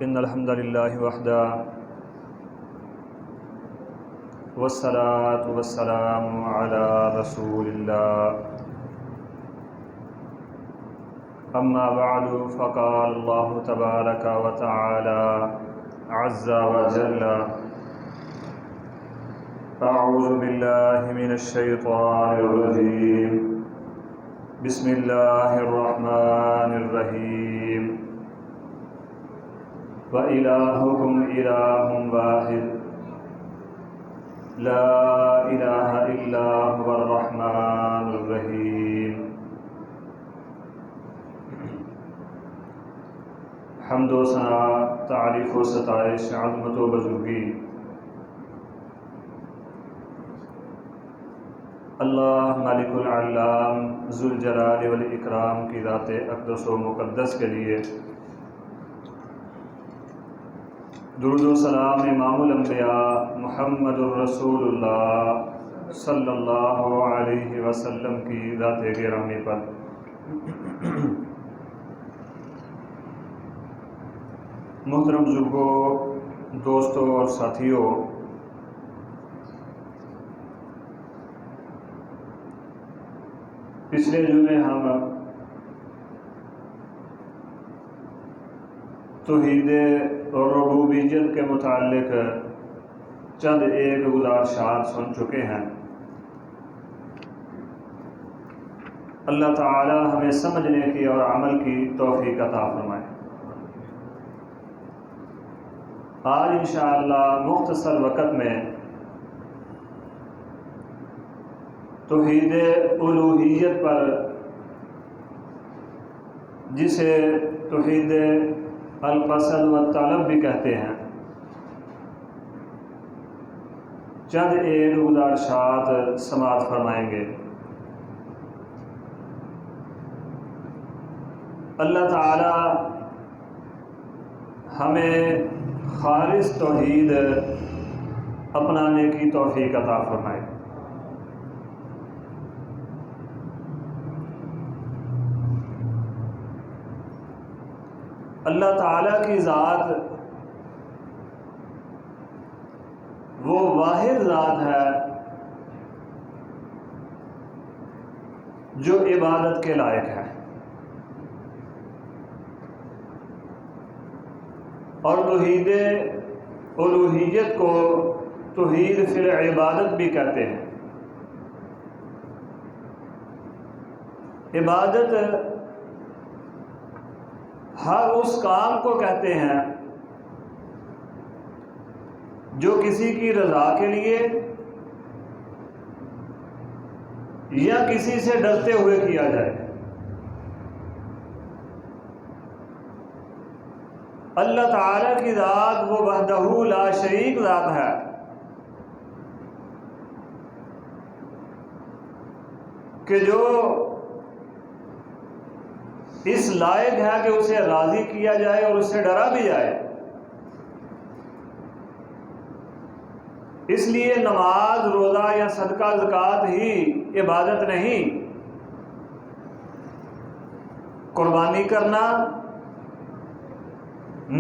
إن الحمد لله وحده والصلاة والسلام على رسول الله أما بعد فقال الله تبارك وتعالى عز وجل أعوذ بالله من الشيطان الرجيم بسم الله الرحمن الرحيم وإلهكم إله واحد لا إله إلا هو الرحمن الرحيم حمد و ثنا، تعریف و ستائش، عظمت و بزرگی اللہ مالک العلام ذوالجلال والاکرام کی ذات اقدس و مقدس کے لیے درود و سلام امام الانبیاء محمد الرسول اللہ صلی اللہ علیہ وسلم کی ذات گرامی پر محترم بزرگوں، دوستوں اور ساتھیوں، پچھلے جمعے ہم توحید اور ربوبیت کے متعلق چند ایک گزارشات سن چکے ہیں۔ اللہ تعالی ہمیں سمجھنے کی اور عمل کی توفیق عطا فرمائے۔ آج انشاءاللہ مختصر وقت میں توحید الوہیت پر، جسے توحید القصد والطلب بھی کہتے ہیں، چند ایک گزارشات سماعت فرمائیں گے۔ اللہ تعالی ہمیں خالص توحید اپنانے کی توفیق عطا فرمائے۔ اللہ تعالیٰ کی ذات وہ واحد ذات ہے جو عبادت کے لائق ہے، اور توحید الوہیت کو توحید فی العبادت بھی کہتے ہیں۔ عبادت ہر اس کام کو کہتے ہیں جو کسی کی رضا کے لیے یا کسی سے ڈرتے ہوئے کیا جائے۔ اللہ تعالی کی ذات وہ وحدہ لا شریک ذات ہے کہ جو اس لائق ہے کہ اسے راضی کیا جائے اور اسے ڈرا بھی جائے۔ اس لیے نماز، روزہ یا صدقہ زکوٰۃ ہی عبادت نہیں، قربانی کرنا،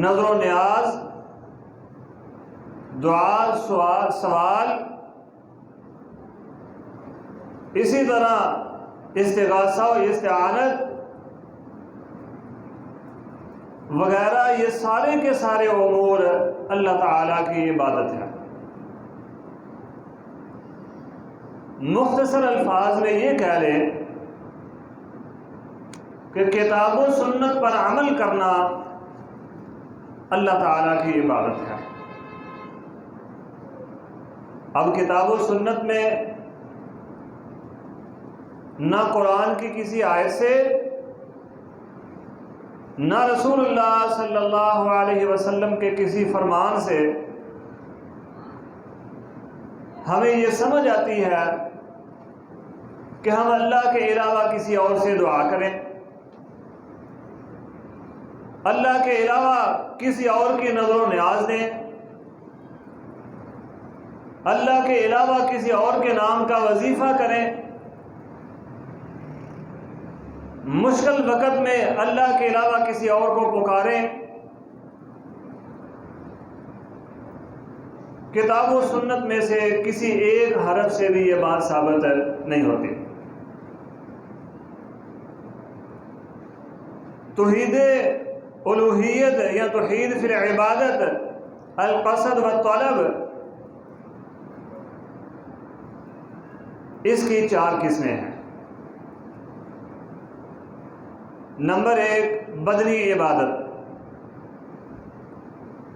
نظر و نیاز، دعا، سوال، اسی طرح استغاثہ و استعانت وغیرہ، یہ سارے کے سارے امور اللہ تعالیٰ کی عبادت ہے۔ مختصر الفاظ میں یہ کہہ لیں کہ کتاب و سنت پر عمل کرنا اللہ تعالیٰ کی عبادت ہے۔ اب کتاب و سنت میں نہ قرآن کی کسی آیت سے، نہ رسول اللہ صلی اللہ علیہ وسلم کے کسی فرمان سے ہمیں یہ سمجھ آتی ہے کہ ہم اللہ کے علاوہ کسی اور سے دعا کریں، اللہ کے علاوہ کسی اور کی نظر و نیاز دیں، اللہ کے علاوہ کسی اور کے نام کا وظیفہ کریں، مشکل وقت میں اللہ کے علاوہ کسی اور کو پکاریں، کتاب و سنت میں سے کسی ایک حرف سے بھی یہ بات ثابت نہیں ہوتی۔ توحید الوہیت یا توحید فی العبادت، القصد والطلب، اس کی 4 قسمیں ہیں۔ نمبر 1 بدنی عبادت،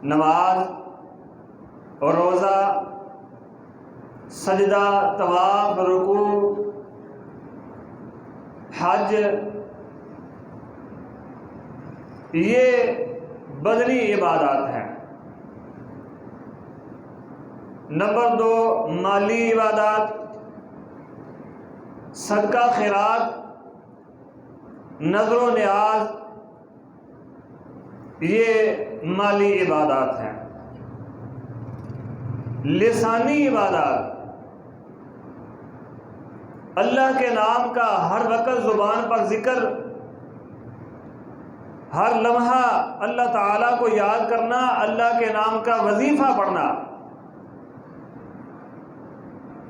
نماز اور روزہ، سجدہ، طواف، رکوع، حج، یہ بدنی عبادات ہیں۔ نمبر 2 مالی عبادات، صدقہ خیرات، نذر و نیاز، یہ مالی عبادات ہیں۔ لسانی عبادات، اللہ کے نام کا ہر وقت زبان پر ذکر، ہر لمحہ اللہ تعالیٰ کو یاد کرنا، اللہ کے نام کا وظیفہ پڑھنا،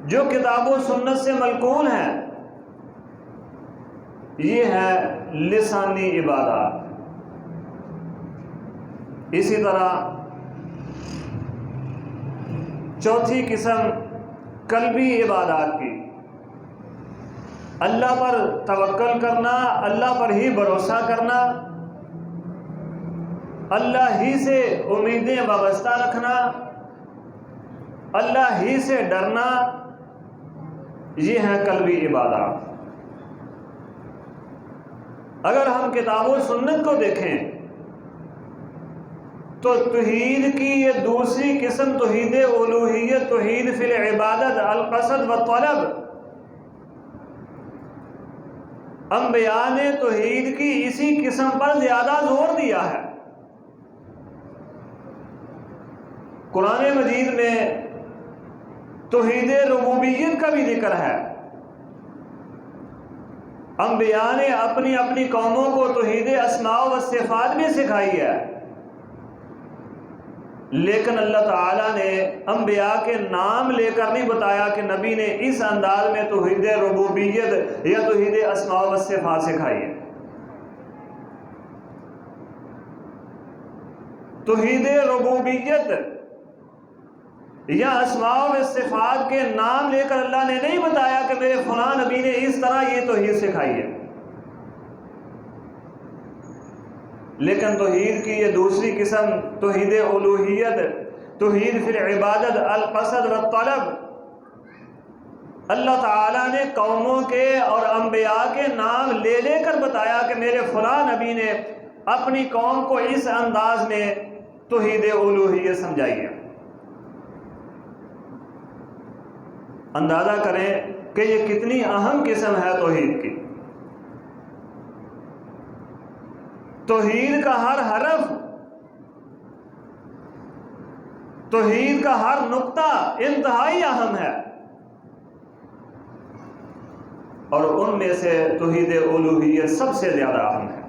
جو کتاب و سنت سے منقول ہیں، یہ ہے لسانی عبادات۔ اسی طرح چوتھی قسم قلبی عبادات کی، اللہ پر توکل کرنا، اللہ پر ہی بھروسہ کرنا، اللہ ہی سے امیدیں وابستہ رکھنا، اللہ ہی سے ڈرنا، یہ ہیں قلبی عبادات۔ اگر ہم کتاب و سنت کو دیکھیں تو توحید کی یہ دوسری قسم، توحید الوہیت، توحید فی العبادت، القصد والطلب، انبیاء نے توحید کی اسی قسم پر زیادہ زور دیا ہے۔ قرآن مجید میں توحید ربوبیت کا بھی ذکر ہے۔ انبیاء نے اپنی اپنی قوموں کو توحید اسماء و صفات بھی سکھائی ہے، لیکن اللہ تعالیٰ نے انبیاء کے نام لے کر نہیں بتایا کہ نبی نے اس انداز میں توحید ربوبیت یا توحید اسماء و صفات سکھائی ہے۔ توحید ربوبیت یا اسماء و صفات کے نام لے کر اللہ نے نہیں بتایا کہ میرے فلاں نبی نے اس طرح یہ توحید سکھائی ہے، لیکن توحید کی یہ دوسری قسم، توحید الوہیت، توحید فی العبادت، القصد والطلب، اللہ تعالیٰ نے قوموں کے اور انبیاء کے نام لے لے کر بتایا کہ میرے فلاں نبی نے اپنی قوم کو اس انداز میں توحید الوہیت سمجھائی ہے۔ اندازہ کریں کہ یہ کتنی اہم قسم ہے توحید کی۔ توحید کا ہر حرف، توحید کا ہر نقطہ انتہائی اہم ہے، اور ان میں سے توحید الوہیت سب سے زیادہ اہم ہے۔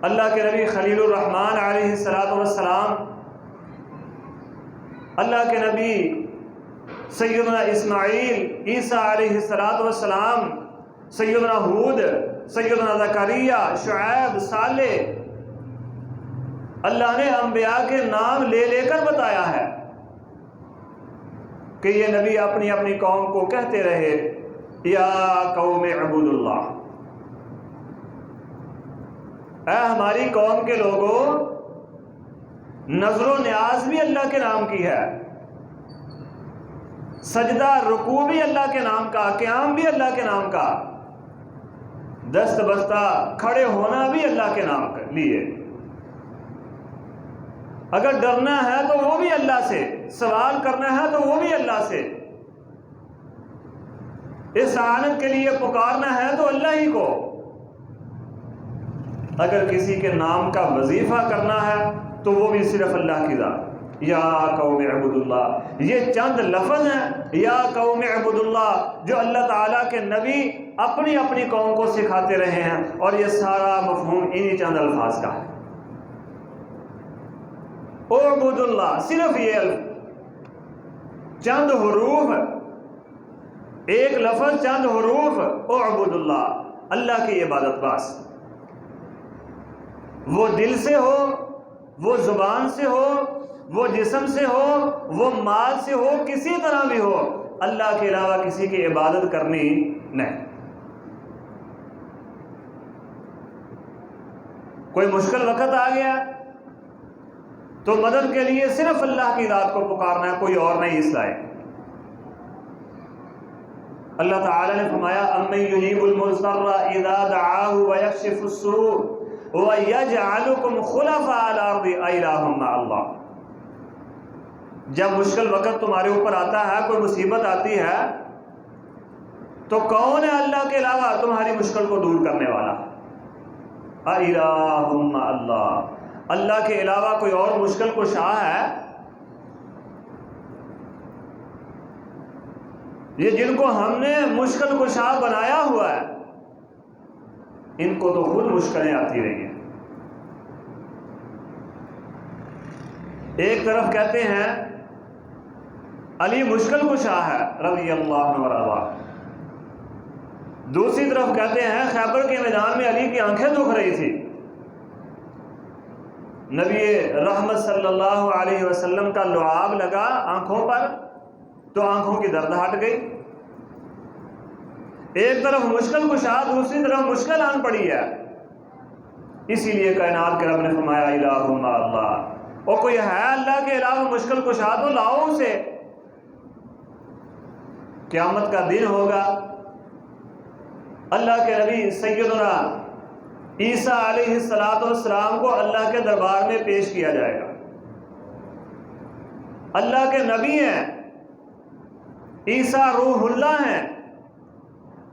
اللہ کے نبی خلیل الرحمن علیہ السلام، اللہ کے نبی سیدنا اسماعیل، عیسیٰ علیہ السلام، سیدنا ہود، سیدنا زکریا، شعیب، صالح، اللہ نے انبیاء کے نام لے لے کر بتایا ہے کہ یہ نبی اپنی اپنی قوم کو کہتے رہے، یا قوم اعبدوا اللہ، اے ہماری قوم کے لوگوں، نذر و نیاز بھی اللہ کے نام کی ہے، سجدہ رکوع بھی اللہ کے نام کا، قیام بھی اللہ کے نام کا، دست بستہ کھڑے ہونا بھی اللہ کے نام کے لیے، اگر ڈرنا ہے تو وہ بھی اللہ سے، سوال کرنا ہے تو وہ بھی اللہ سے، استعانت کے لیے پکارنا ہے تو اللہ ہی کو، اگر کسی کے نام کا وظیفہ کرنا ہے تو وہ بھی صرف اللہ کی ذات۔ یا قوم اعبدوا اللہ، یہ چند لفظ ہیں یا قوم اعبدوا اللہ جو اللہ تعالیٰ کے نبی اپنی اپنی قوم کو سکھاتے رہے ہیں، اور یہ سارا مفہوم انہی چند الفاظ کا ہے۔ اعبد اللہ، صرف یہ چند حروف، ایک لفظ چند حروف، اعبد اللہ، اللہ کی عبادت بس، وہ دل سے ہو، وہ زبان سے ہو، وہ جسم سے ہو، وہ مال سے ہو، کسی طرح بھی ہو، اللہ کے علاوہ کسی کی عبادت کرنی نہیں۔ کوئی مشکل وقت آ گیا تو مدد کے لیے صرف اللہ کی ذات کو پکارنا ہے، کوئی اور نہیں اس لائق۔ اللہ تعالی نے فرمایا امن یجیب المضطر اذا دعاه ویکشف السوء ویجعلکم خلفاء الارض االہ مع اللہ۔ جب مشکل وقت تمہارے اوپر آتا ہے، کوئی مصیبت آتی ہے، تو کون ہے اللہ کے علاوہ تمہاری مشکل کو دور کرنے والا؟ االہ مع اللہ، اللہ کے علاوہ کوئی اور مشکل کشا ہے؟ یہ جن کو ہم نے مشکل کشا بنایا ہوا ہے، ان کو تو خود مشکلیں آتی رہی ہیں۔ ایک طرف کہتے ہیں علی مشکل کشا ہے رضی اللہ عنہ وارضاہ، دوسری طرف کہتے ہیں خیبر کے میدان میں علی کی آنکھیں دکھ رہی تھی، نبی رحمت صلی اللہ علیہ وسلم کا لعاب لگا آنکھوں پر تو آنکھوں کی درد ہٹ گئی۔ ایک طرف مشکل کشا، دوسری طرف مشکل آن پڑی ہے، اسی لیے کائنات کے رب نے فرمایا الہ مع اللہ، اور کوئی ہے اللہ کے علاوہ مشکل کشا تو لاؤ اسے۔ قیامت کا دن ہوگا، اللہ کے نبی سیدنا عیسیٰ علیہ السلام کو اللہ کے دربار میں پیش کیا جائے گا۔ اللہ کے نبی ہیں، عیسیٰ روح اللہ ہیں،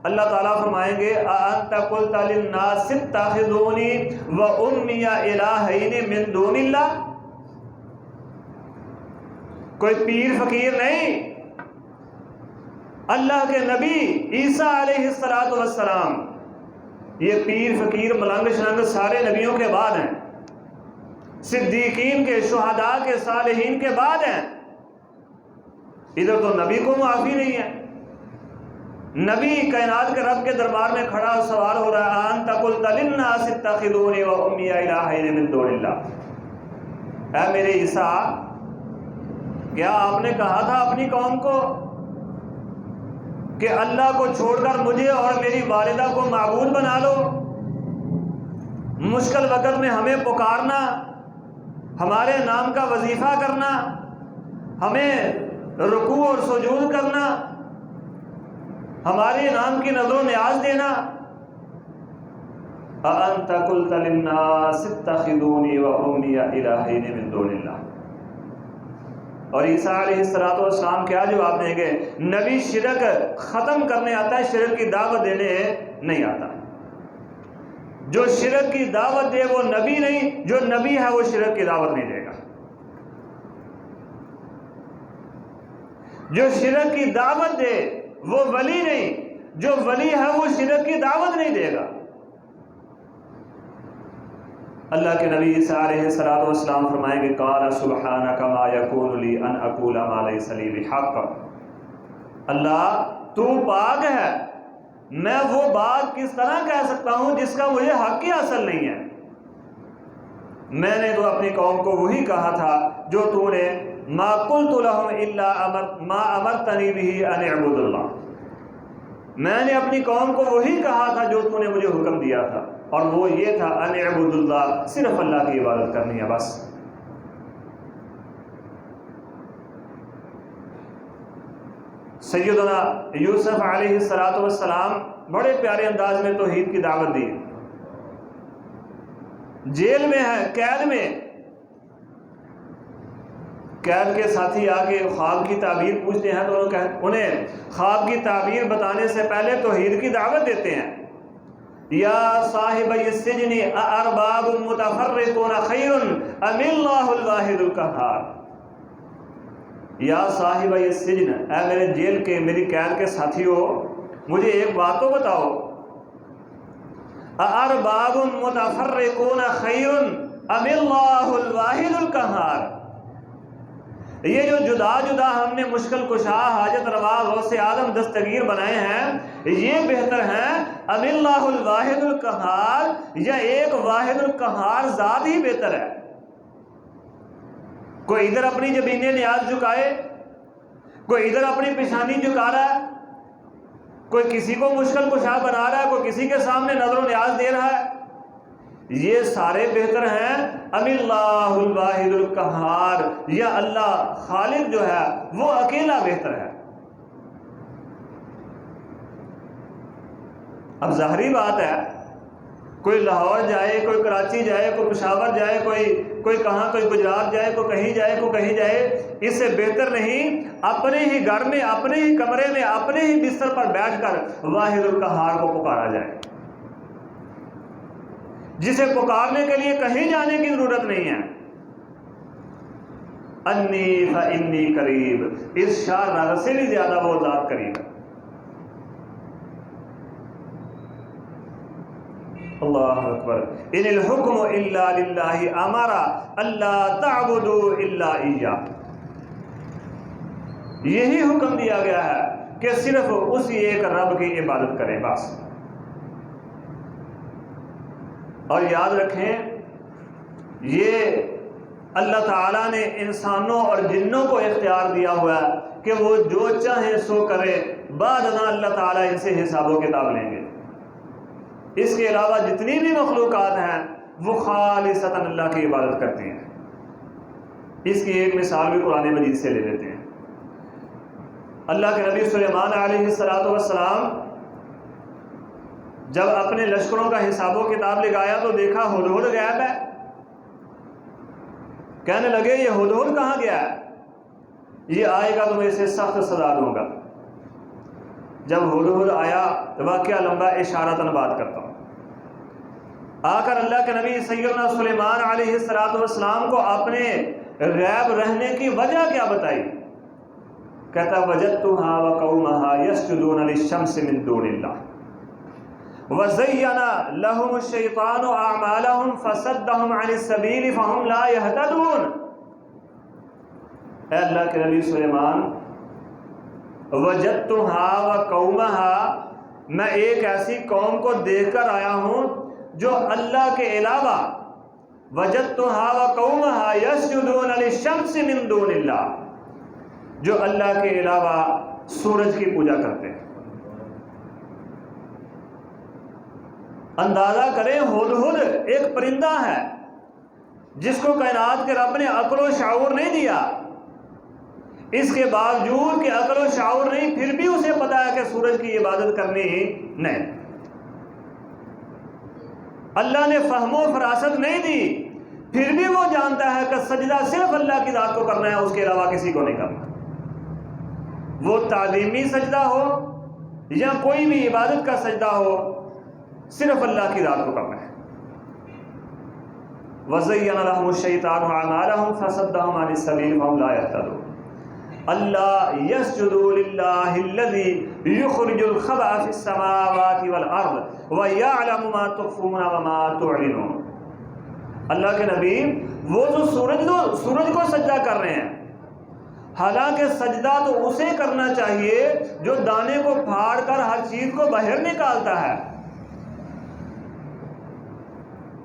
اللہ تعالیٰ فرمائیں گے اَأَنْتَ قُلْتَ لِلنَّاسِ اتَّخِذُونِي وَأُمِّيَ إِلَٰهَيْنِ مِن دُونِ اللَّهِ۔ کوئی پیر فقیر نہیں، اللہ کے نبی عیسیٰ علیہ السلام، یہ پیر فقیر ملنگ شلنگ سارے نبیوں کے بعد ہیں، صدیقین کے، شہداء کے، صالحین کے بعد ہیں، ادھر تو نبی کو معافی نہیں ہے۔ نبی کائنات کے رب کے دربار میں کھڑا سوال ہو رہا ہے انت قلت للناس اتخذونی و امی الہین من دون اللہ، اے میرے عیسیٰ، کیا آپ نے کہا تھا اپنی قوم کو کہ اللہ کو چھوڑ کر مجھے اور میری والدہ کو معبود بنا لو؟ مشکل وقت میں ہمیں پکارنا، ہمارے نام کا وظیفہ کرنا، ہمیں رکوع اور سجود کرنا، ہمارے نام کی نظر و نیاز دینا۔ اَأَنْتَ قُلْتَ لِلنَّاسِ اتَّخِذُونِي وَأُمِّيَ إِلَٰهَيْنِ مِن دُونِ اللَّهِ۔ اور عیسیٰ علیہ السلام کیا جواب دیں گے؟ نبی شرک ختم کرنے آتا ہے، شرک کی دعوت دینے نہیں آتا۔ جو شرک کی دعوت دے وہ نبی نہیں، جو نبی ہے وہ شرک کی دعوت نہیں دے گا۔ جو شرک کی دعوت دے وہ ولی نہیں، جو ولی ہے وہ شرک کی دعوت نہیں دے گا۔ اللہ کے نبی عیسیٰ علیہ السلام فرمائیں گے قال سبحانک ما یکون لی ان اقول ما لیس لی بحق، اللہ تو پاک ہے، میں وہ بات کس طرح کہہ سکتا ہوں جس کا مجھے حق ہی حاصل نہیں ہے۔ میں نے تو اپنی قوم کو وہی کہا تھا جو تو نے ما قلت لهم الا ما امرتنی به ان اعبد اللہ، میں نے اپنی قوم کو وہی کہا تھا جو تو نے مجھے حکم دیا تھا، اور وہ یہ تھا ان اعبد اللہ، صرف اللہ کی عبادت کرنی ہے بس۔ سیدنا یوسف علیہ السلام بڑے پیارے انداز میں توحید کی دعوت دی، جیل میں ہے، قید میں، قید کے ساتھی آ کے خواب کی تعبیر پوچھتے ہیں تو انہیں خواب کی تعبیر بتانے سے پہلے توحید کی دعوت دیتے ہیں۔ یا صاحب السجن اارباب متفرقون خیر ام اللہ الواحد القہار، یا صاحب السجن، اے میرے جیل کے، میری قید کے ساتھیوں، مجھے ایک بات تو بتاؤ، اارباب متفرقون خیر ام اللہ الواحد القہار، یہ جو جدا جدا ہم نے مشکل کشا، حاجت روا، غوث اعظم، دستگیر بنائے ہیں، یہ بہتر ہیں ام اللہ الواحد القہار، یا ایک واحد القہار ذات ہی بہتر ہے؟ کوئی ادھر اپنی جبین نیاز جھکائے، کوئی ادھر اپنی پیشانی جھکا رہا ہے، کوئی کسی کو مشکل کشا بنا رہا ہے، کوئی کسی کے سامنے نظر و نیاز دے رہا ہے، یہ سارے بہتر ہیں ام اللہ الواحد القہار، یا اللہ خالق جو ہے وہ اکیلا بہتر ہے؟ اب ظاہری بات ہے، کوئی لاہور جائے، کوئی کراچی جائے، کوئی پشاور جائے، کوئی کہاں، کوئی گجرات جائے، کوئی کہیں جائے، کوئی کہیں جائے، اس سے بہتر نہیں اپنے ہی گھر میں، اپنے ہی کمرے میں، اپنے ہی بستر پر بیٹھ کر واحد القہار کو پکارا جائے، جسے پکارنے کے لیے کہیں جانے کی ضرورت نہیں ہے۔ انی فانی قریب، اس شار ناغ سے بھی زیادہ وہ ذات قریب ہے۔ اللہ اکبر۔ ان الحکم الا للہ امر الا تعبدوا الا ایاہ، یہی حکم دیا گیا ہے کہ صرف اسی ایک رب کی عبادت کریں بس۔ اور یاد رکھیں، یہ اللہ تعالیٰ نے انسانوں اور جنوں کو اختیار دیا ہوا ہے کہ وہ جو چاہیں سو کرے، بعد ازاں اللہ تعالیٰ ان سے حساب و کتاب لیں گے۔ اس کے علاوہ جتنی بھی مخلوقات ہیں وہ خالصتاً اللہ کی عبادت کرتی ہیں۔ اس کی ایک مثال بھی قرآن مجید سے لے لیتے ہیں۔ اللہ کے نبی سلیمان علیہ السلام جب اپنے لشکروں کا حساب و کتاب لگایا تو دیکھا ہدہد غائب ہے۔ کہنے لگے یہ ہدہد کہاں گیا ہے؟ یہ آئے گا تو میں اسے سخت سزا دوں گا۔ جب ہدہد آیا، واقعہ لمبا، اشارتاً بات کرتا ہوں۔ آ کر اللہ کے نبی سیدنا سلیمان علیہ السلام کو اپنے غیب رہنے کی وجہ کیا بتائی؟ کہتا وجدتھا وقومھا یسجدون للشمس من دون اللہ وزین لهم الشیطان اعمالهم فصدهم عن السبیل فهم لا يهتدون۔ اے اللہ کے نبی سلیمان، وجدتھا وقومھا، میں ایک ایسی قوم کو دیکھ کر آیا ہوں جو اللہ کے علاوہ، وجدتھا وقومھا یسجدون للشمس من دون اللہ، جو اللہ کے علاوہ سورج کی پوجا کرتے ہیں۔ اندازہ کریں، ہدہد ایک پرندہ ہے جس کو کائنات کے رب نے عقل و شعور نہیں دیا، اس کے باوجود کہ عقل و شعور نہیں، پھر بھی اسے پتا ہے کہ سورج کی عبادت کرنی نہیں۔ اللہ نے فہم و فراست نہیں دی، پھر بھی وہ جانتا ہے کہ سجدہ صرف اللہ کی ذات کو کرنا ہے، اس کے علاوہ کسی کو نہیں کرنا۔ وہ تعظیمی سجدہ ہو یا کوئی بھی عبادت کا سجدہ ہو، صرف اللہ کی ذات کو کرنا ہے۔ وَزَيَّنَ لَهُمُ الشَّيْطَانُ أَعْمَالَهُمْ فَصَدَّهُمْ عَنِ السَّبِيلِ فَهُمْ لَا يَهْتَدُونَ۔ اللہ يَسْجُدُوا لِلَّهِ الَّذِي يُخْرِجُ الْخَبْءَ فِي السَّمَاوَاتِ وَالْأَرْضِ وَيَعْلَمُ مَا تُخْفُونَ وَمَا تُعْلِنُونَ۔ اللہ کے نبی، وہ جو سورج کو سجدہ کر رہے ہیں، حالانکہ سجدہ تو اسے کرنا چاہیے جو دانے کو پھاڑ کر ہر چیز کو باہر نکالتا ہے۔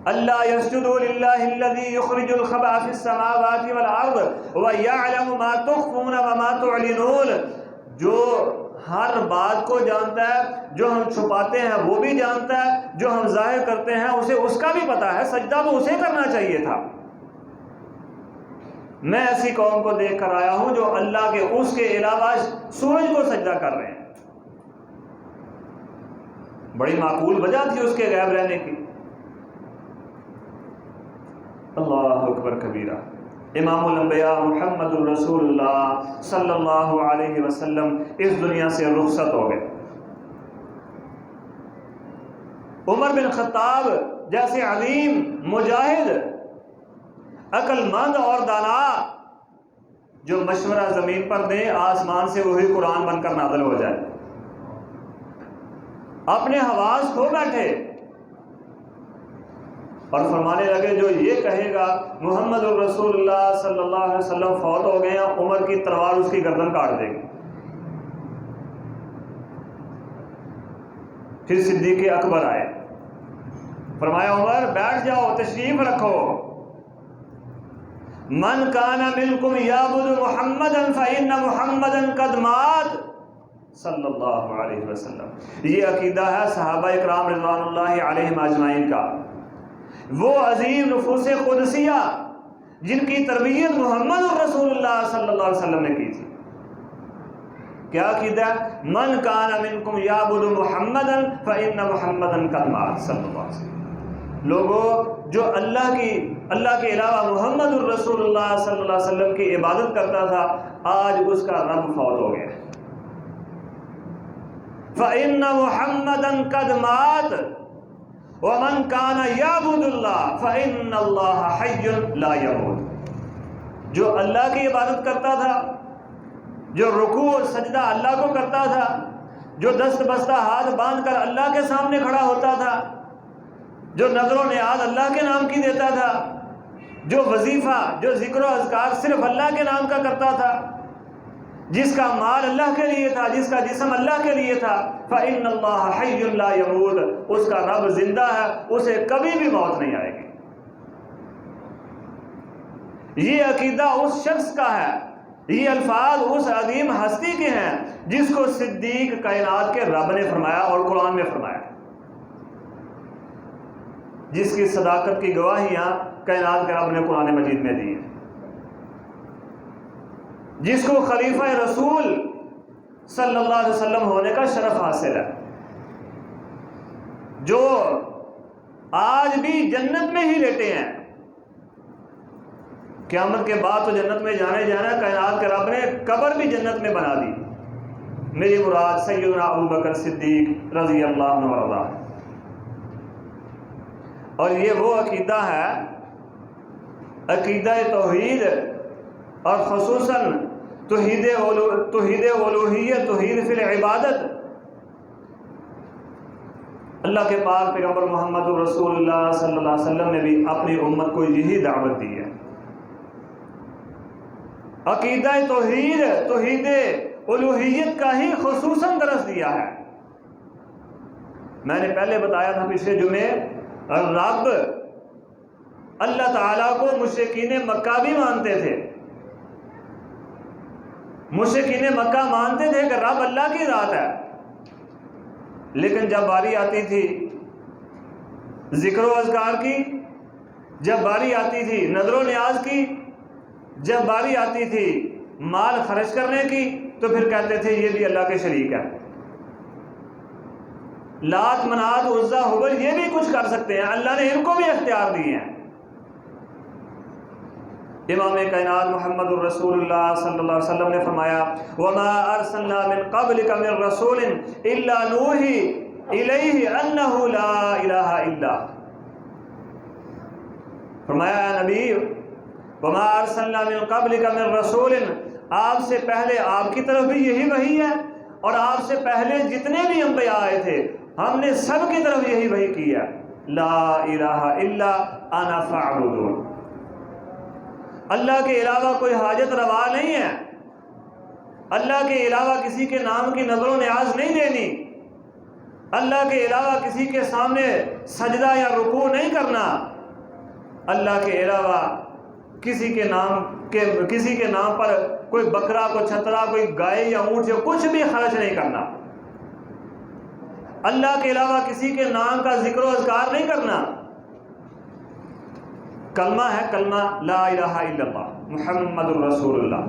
اللہ یسجدوا للہ الذی یخرج الخبأ فی السماوات والارض ویعلم ما تخفون وما تعلنون، جو ہر بات کو جانتا ہے، جو ہم چھپاتے ہیں وہ بھی جانتا ہے، جو ہم ظاہر کرتے ہیں اسے اس کا بھی پتا ہے۔ سجدہ تو اسے کرنا چاہیے تھا۔ میں ایسی قوم کو دیکھ کر آیا ہوں جو اللہ کے اس کے علاوہ سورج کو سجدہ کر رہے ہیں۔ بڑی معقول وجہ تھی اس کے غائب رہنے کی۔ اللہ اکبر کبیرہ۔ امام الانبیاء محمد الرسول اللہ صلی اللہ علیہ وسلم اس دنیا سے رخصت ہو گئے۔ عمر بن خطاب جیسے عظیم مجاہد، عقل مند اور دانا، جو مشورہ زمین پر دیں آسمان سے وہی قرآن بن کر نازل ہو جائے، اپنے حواس کھو بیٹھے، اور فرمانے لگے جو یہ کہے گا محمد الرسول اللہ صلی اللہ علیہ وسلم فوت ہو گئے ہیں، عمر کی تلوار اس کی گردن کاٹ دے گی۔ پھر صدیق اکبر آئے، فرمایا عمر بیٹھ جاؤ، تشریف رکھو، من کان منکم یعبد محمدا فإن محمدا قد مات صلی اللہ علیہ وسلم۔ یہ عقیدہ ہے صحابہ اکرام رضوان اللہ علیہم اجمعین کا، وہ عظیم نفوس قدسیہ جن کی تربیت محمد الرسول اللہ صلی اللہ علیہ وسلم نے کی تھی۔ کیا عقیدہ ہے؟ من کان منکم یعبد محمدا فإن محمدا قد مات صلی اللہ علیہ وسلم۔ لوگوں جو اللہ کے علاوہ محمد الرسول اللہ صلی اللہ علیہ وسلم کی عبادت کرتا تھا، آج اس کا رب فوت ہو گیا۔ فإن محمدا قد مات ومن كان يعبد الله فإن الله حي لا يموت۔ جو اللہ کی عبادت کرتا تھا، جو رکوع اور سجدہ اللہ کو کرتا تھا، جو دست بستہ ہاتھ باندھ کر اللہ کے سامنے کھڑا ہوتا تھا، جو نظر و نیاز اللہ کے نام کی دیتا تھا، جو وظیفہ جو ذکر و اذکار صرف اللہ کے نام کا کرتا تھا، جس کا مال اللہ کے لیے تھا، جس کا جسم اللہ کے لیے تھا، فإن اللہ حی لا یموت، اس کا رب زندہ ہے، اسے کبھی بھی موت نہیں آئے گی۔ یہ عقیدہ اس شخص کا ہے، یہ الفاظ اس عظیم ہستی کے ہیں جس کو صدیق کائنات کے رب نے فرمایا اور قرآن میں فرمایا، جس کی صداقت کی گواہیاں کائنات کے رب نے قرآن مجید میں دی ہیں، جس کو خلیفہ رسول صلی اللہ علیہ وسلم ہونے کا شرف حاصل ہے، جو آج بھی جنت میں ہی لیٹے ہیں۔ قیامت کے بعد تو جنت میں جانے جانا، کائنات کے رب نے قبر بھی جنت میں بنا دی۔ میری مراد سیدنا ابوبکر صدیق رضی اللہ عنہ وارضاہ۔ اور یہ وہ عقیدہ ہے، عقیدہ توحید، اور خصوصاً توحید الوہیت، توحید فی العبادت۔ اللہ کے پاک پیغمبر محمد الرسول اللہ صلی اللہ علیہ وسلم نے بھی اپنی امت کو یہی دعوت دی ہے۔ عقیدہ توحید، توحید الوہیت کا ہی خصوصاً درس دیا ہے۔ میں نے پہلے بتایا تھا پچھلے جمعے، رب اللہ تعالیٰ کو مشرکین مکہ بھی مانتے تھے۔ مشرکین مکہ مانتے تھے کہ رب اللہ کی ذات ہے، لیکن جب باری آتی تھی ذکر و اذکار کی، جب باری آتی تھی نظر و نیاز کی، جب باری آتی تھی مال خرچ کرنے کی، تو پھر کہتے تھے یہ بھی اللہ کے شریک ہے۔ لات، منات، عزا، حبل یہ بھی کچھ کر سکتے ہیں، اللہ نے ان کو بھی اختیار دیے ہیں۔ امام کائنات محمد الرسول اللہ صلی اللہ علیہ وسلم نے فرمایا وَمَا أَرْسَلْنَا مِن قَبْلِكَ مِن رَّسُولٍ إِلَّا نُوحِي إِلَيْهِ أَنَّهُ لَا إِلَٰهَ إِلَّا۔ فرمایا اے نبی، وَمَا أَرْسَلْنَا مِن قَبْلِكَ مِن رَّسُولٍ، آپ سے پہلے آپ کی طرف بھی یہی وحی ہے، اور آپ سے پہلے جتنے بھی انبیاء آئے تھے ہم نے سب کی طرف یہی وحی کی ہے، لا الہ الا انا فاعبدون۔ اللہ کے علاوہ کوئی حاجت روا نہیں ہے، اللہ کے علاوہ کسی کے نام کی نظر و نیاز نہیں دینی، اللہ کے علاوہ کسی کے سامنے سجدہ یا رکوع نہیں کرنا، اللہ کے علاوہ کسی کے نام پر کوئی بکرا، کوئی چھترا، کوئی گائے یا اونٹ یا کچھ بھی خرچ نہیں کرنا، اللہ کے علاوہ کسی کے نام کا ذکر و اذکار نہیں کرنا۔ کلمہ ہے، کلمہ لا الہ الا اللہ محمد الرسول اللہ۔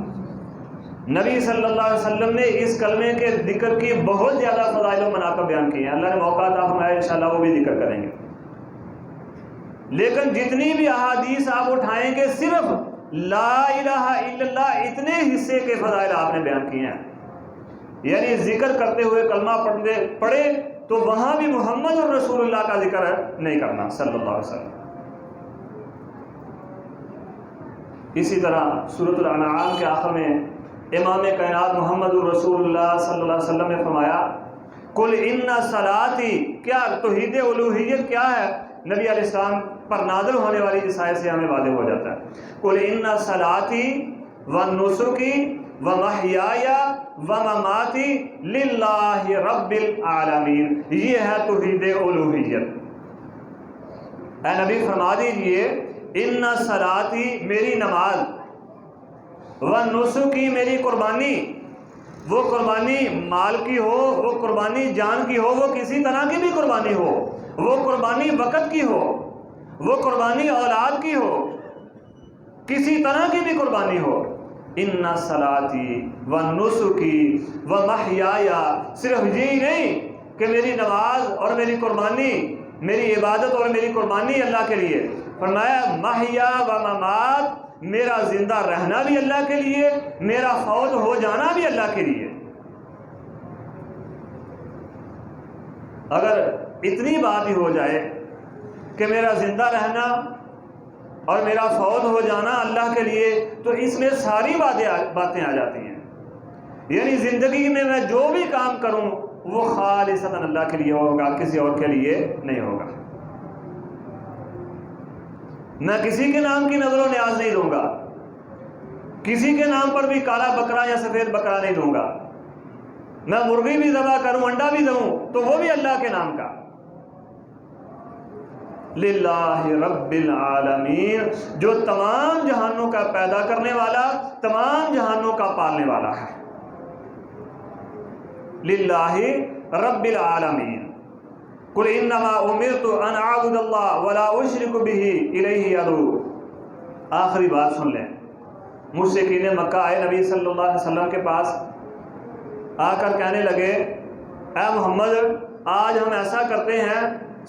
نبی صلی اللہ علیہ وسلم نے اس کلمے کے ذکر کی بہت زیادہ فضائل و مناقب بیان کی ہیں، اللہ نے موقع عطا فرمایا انشاءاللہ وہ بھی ذکر کریں گے۔ لیکن جتنی بھی احادیث آپ اٹھائیں گے صرف لا الہ الا اللہ اتنے حصے کے فضائل آپ نے بیان کیے ہیں، یعنی ذکر کرتے ہوئے کلمہ پڑھے تو وہاں بھی محمد الرسول اللہ کا ذکر نہیں کرنا صلی اللہ علیہ وسلم۔ اسی طرح سورۃ الانعام کے آخر میں امام کائنات محمد الرسول اللہ صلی اللہ علیہ وسلم نے فرمایا قل ان صلاتی، کیا توحید الوہیت کیا ہے؟ نبی علیہ السلام پر نازل ہونے والی اس آیت سے ہمیں واضح ہو جاتا ہے۔ قل ان صلاتی ونسکی ومحیای ومماتی للہ رب العالمین، یہ ہے توحید الوہیت۔ اے نبی فرما دیجئے ان صلاتی میری نماز، ونسکی میری قربانی، وہ قربانی مال کی ہو، وہ قربانی جان کی ہو، وہ کسی طرح کی بھی قربانی ہو، وہ قربانی وقت کی ہو، وہ قربانی اولاد کی ہو، کسی طرح کی بھی قربانی ہو، ان صلاتی ونسکی ومحیای، صرف یہی نہیں کہ میری نماز اور میری قربانی، میری عبادت اور میری قربانی اللہ کے لیے، فرمایا محیا و ممات، میرا زندہ رہنا بھی اللہ کے لیے، میرا فوت ہو جانا بھی اللہ کے لیے۔ اگر اتنی بات ہی ہو جائے کہ میرا زندہ رہنا اور میرا فوت ہو جانا اللہ کے لیے، تو اس میں ساری باتیں آ جاتی ہیں۔ یعنی زندگی میں میں جو بھی کام کروں وہ خالصتاً اللہ کے لیے ہوگا، کسی اور کے لیے نہیں ہوگا۔ میں کسی کے نام کی نظر و نیاز نہیں دوں گا، کسی کے نام پر بھی کالا بکرا یا سفید بکرا نہیں دوں گا۔ میں مرغی بھی ذبح کروں، انڈا بھی دوں تو وہ بھی اللہ کے نام کا۔ للہ رب العالمین، جو تمام جہانوں کا پیدا کرنے والا، تمام جہانوں کا پالنے والا ہے۔ للہ رب العالمین، قل انما امرت ان اعبد اللہ ولا اشرک بہ الیہ ادعو۔ آخری بات سن لیں، مشرکین مکہ آئے نبی صلی اللہ علیہ وسلم کے پاس، آ کر کہنے لگے اے محمد آج ہم ایسا کرتے ہیں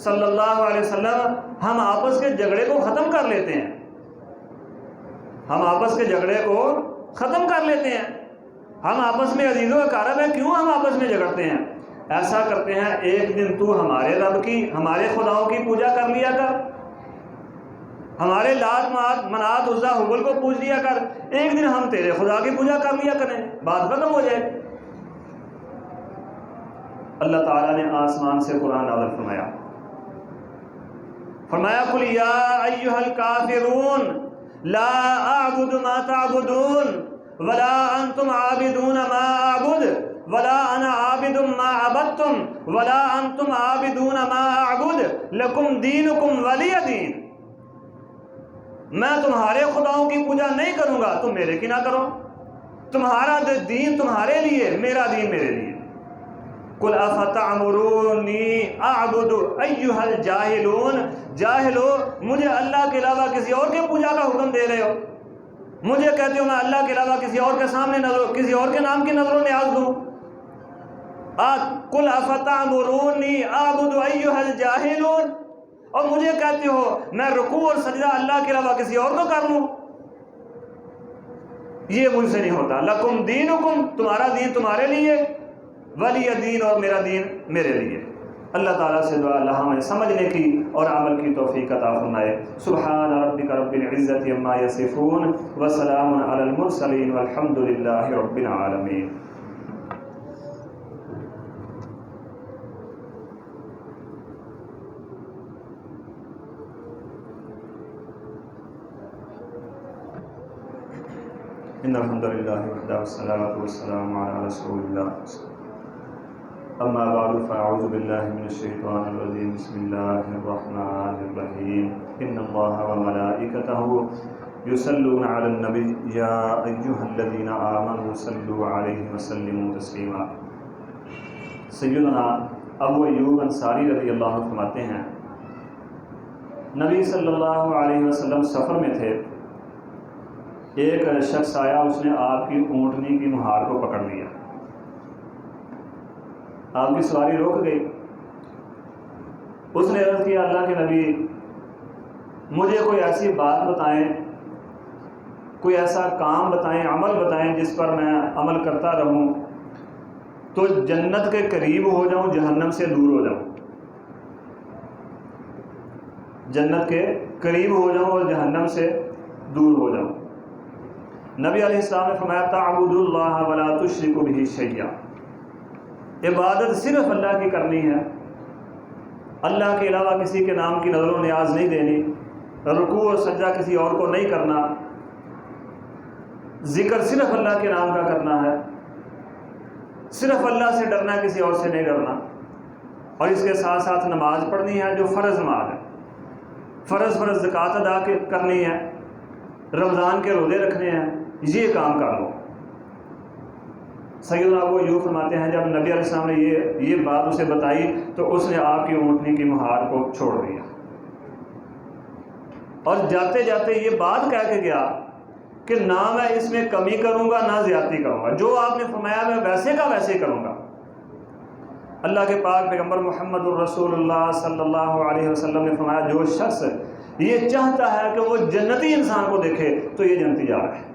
صلی اللہ علیہ وسلم، ہم آپس کے جھگڑے کو ختم کر لیتے ہیں، ہم آپس کے جھگڑے کو ختم کر لیتے ہیں، ہم آپس میں عزیز و اقارب ہیں، کیوں ہم آپس میں جھگڑتے ہیں؟ ایسا کرتے ہیں ایک دن تو ہمارے رب کی، ہمارے خداؤں کی پوجا کر لیا کر، ہمارے لات منات عزا حبل کو پوج لیا کر، ایک دن ہم تیرے خدا کی پوجا کر لیا کریں، بات ختم ہو جائے۔ اللہ تعالیٰ نے آسمان سے قرآن نازل فرمایا، فرمایا قل یا ایھا الکافرون لا اعبد ما تعبدون ولا انتم عابدون ما اعبد ولا انا عابد ما عبدتم ولا انتم عابدون ما اعبد لکم دینکم ولی دین۔ میں تمہارے خداؤں کی پوجا نہیں کروں گا، تم میرے کی نہ کرو، تمہارا دین تمہارے لیے، میرا دین میرے لیے۔ قل افتعمرونی اعبد ایھا الجاہلون، جاہلو مجھے اللہ کے علاوہ کسی اور کے پوجا کا حکم دے رہے ہو، مجھے کہتے ہو میں اللہ کے علاوہ کسی اور کے سامنے کسی اور کے نام کی نظر و نیاز دوں۔ قل افتعمرونی اعبد ایھا الجاہلون، اور مجھے کہتے ہو میں رکوع اور سجدہ اللہ کے علاوہ کسی اور کو کر لوں، یہ مجھ سے نہیں ہوتا۔ لکم دینکم، تمہارا دین تمہارے لیے، ولی دین، اور میرا دین میرے لیے۔ اللہ تعالیٰ سے دعا اللہ ہمیں سمجھنے کی اور عمل کی توفیق عطا فرمائے۔ سبحان ربک رب العزت عما یصفون وسلام علی المرسلین والحمد للہ رب العالمین۔ ان الحمد للہ وحدہ والصلاۃ والسلام علی رسول اللہ، اما بعد فاعوذ باللہ من الشیطان الرجیم، بسم اللہ الرحمن الرحیم، ان اللہ وملائکتہ یصلون علی النبی یا ایھا الذین آمنوا صلوا علیہ وسلموا تسلیما۔ سیدنا ابو ایوب انصاری رضی اللہ عنہ فرماتے ہیں نبی صلی اللہ علیہ وسلم سفر میں تھے، ایک شخص آیا، اس نے آپ کی اونٹنی کی مہار کو پکڑ لیا، آپ کی سواری رک گئی۔ اس نے عرض کیا اللہ کے نبی مجھے کوئی ایسی بات بتائیں، کوئی ایسا کام بتائیں، عمل بتائیں جس پر میں عمل کرتا رہوں تو جنت کے قریب ہو جاؤں، جہنم سے دور ہو جاؤں، جنت کے قریب ہو جاؤں اور جہنم سے دور ہو جاؤں۔ نبی علیہ السلام نے فرمایا تعبد اللہ ولا تشرک بہ شیئا، عبادت صرف اللہ کی کرنی ہے، اللہ کے علاوہ کسی کے نام کی نظر و نیاز نہیں دینی، رکوع اور سجدہ کسی اور کو نہیں کرنا، ذکر صرف اللہ کے نام کا کرنا ہے، صرف اللہ سے ڈرنا ہے، کسی اور سے نہیں ڈرنا، اور اس کے ساتھ ساتھ نماز پڑھنی ہے جو فرض نماز ہے، فرض زکوٰۃ ادا کرنی ہے، رمضان کے روزے رکھنے ہیں، یہ کام کر لو۔ سیدنا ابو ایوب فرماتے ہیں جب نبی علیہ السلام نے یہ بات اسے بتائی تو اس نے آپ کی اونٹنی کی مہار کو چھوڑ دیا، اور جاتے جاتے یہ بات کہہ کے گیا کہ نہ میں اس میں کمی کروں گا نہ زیادتی کروں گا، جو آپ نے فرمایا میں ویسے کا ویسے ہی کروں گا۔ اللہ کے پاک پیغمبر محمد الرسول اللہ صلی اللہ علیہ وسلم نے فرمایا جو شخص یہ چاہتا ہے کہ وہ جنتی انسان کو دیکھے تو یہ جنتی جا رہا ہے۔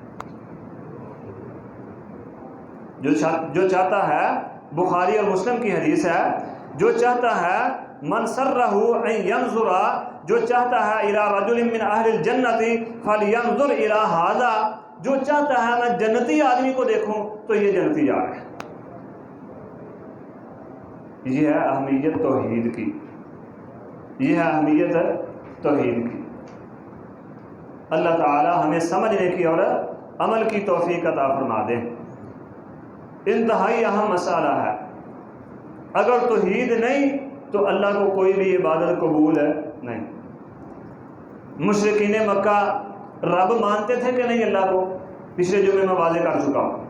جو چاہتا ہے، بخاری اور مسلم کی حدیث ہے، جو چاہتا ہے من سرہ ان ینظر، جو چاہتا ہے الی رجل من اہل الجنۃ فلینظر الی ھذا، جو چاہتا ہے میں جنتی آدمی کو دیکھوں تو یہ جنتی جا رہا ہے۔ یہ ہے اہمیت توحید کی، یہ ہے اہمیت توحید کی۔ اللہ تعالی ہمیں سمجھنے کی اور عمل کی توفیق عطا فرما دے۔ انتہائی اہم مسئلہ ہے، اگر توحید نہیں تو اللہ کو کوئی بھی عبادت قبول نہیں۔ مشرکین مکہ رب مانتے تھے کہ نہیں اللہ کو؟ پچھلے جمعے میں واضح کر چکا ہوں۔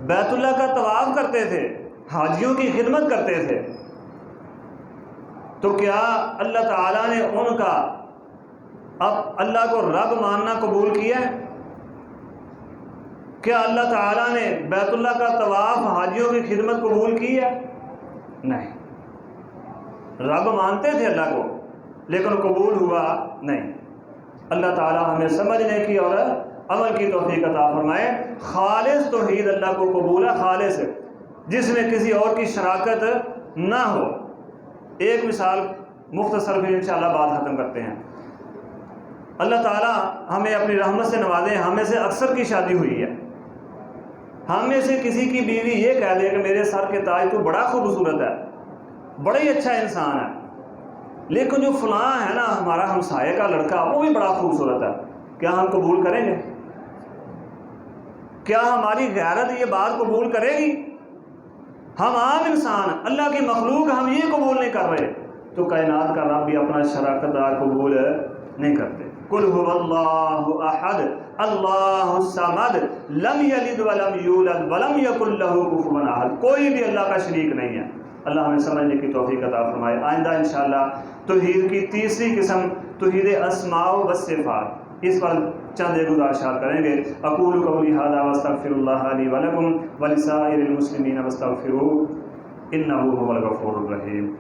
بیت اللہ کا طواف کرتے تھے، حاجیوں کی خدمت کرتے تھے، تو کیا اللہ تعالیٰ نے ان کا اب اللہ کو رب ماننا قبول کیا ہے؟ کیا اللہ تعالیٰ نے بیت اللہ کا طواف، حاجیوں کی خدمت قبول کی ہے؟ نہیں۔ رب مانتے تھے اللہ کو لیکن قبول ہوا نہیں۔ اللہ تعالیٰ ہمیں سمجھنے کی اور عمل کی توفیق عطا فرمائے۔ خالص توحید اللہ کو قبول ہے، خالص، جس میں کسی اور کی شراکت نہ ہو۔ ایک مثال مختصر پھر انشاءاللہ بات ختم کرتے ہیں۔ اللہ تعالیٰ ہمیں اپنی رحمت سے نوازے۔ ہمیں سے اکثر کی شادی ہوئی ہے، ہم میں سے کسی کی بیوی یہ کہہ دے کہ میرے سر کے تاج تو بڑا خوبصورت ہے، بڑا ہی اچھا انسان ہے، لیکن جو فلاں ہے نا ہمارا ہمسائے کا لڑکا وہ بھی بڑا خوبصورت ہے، کیا ہم قبول کریں گے؟ کیا ہماری غیرت یہ بات قبول کرے گی؟ ہم عام انسان، اللہ کی مخلوق، ہم یہ قبول نہیں کر رہے تو کائنات کا رب بھی اپنا شراکت دار قبول نہیں کرتے۔ قل هو اللہ احد اللہ الصمد لم یلد ولم یولد ولم یکن له کفوا احد، کوئی بھی اللہ کا شریک نہیں ہے۔ اللہ ہمیں سمجھنے کی توفیق عطا فرمائے۔ آئندہ انشاءاللہ توحید کی تیسری قسم توحید اسماء و صفات، اس پر چند ایک گزارشات کریں گے۔ اقول قولی ھذا واستغفر اللہ لی ولکم ولسائر المسلمین واستغفروہ انہ ھو الغفور الرحیم۔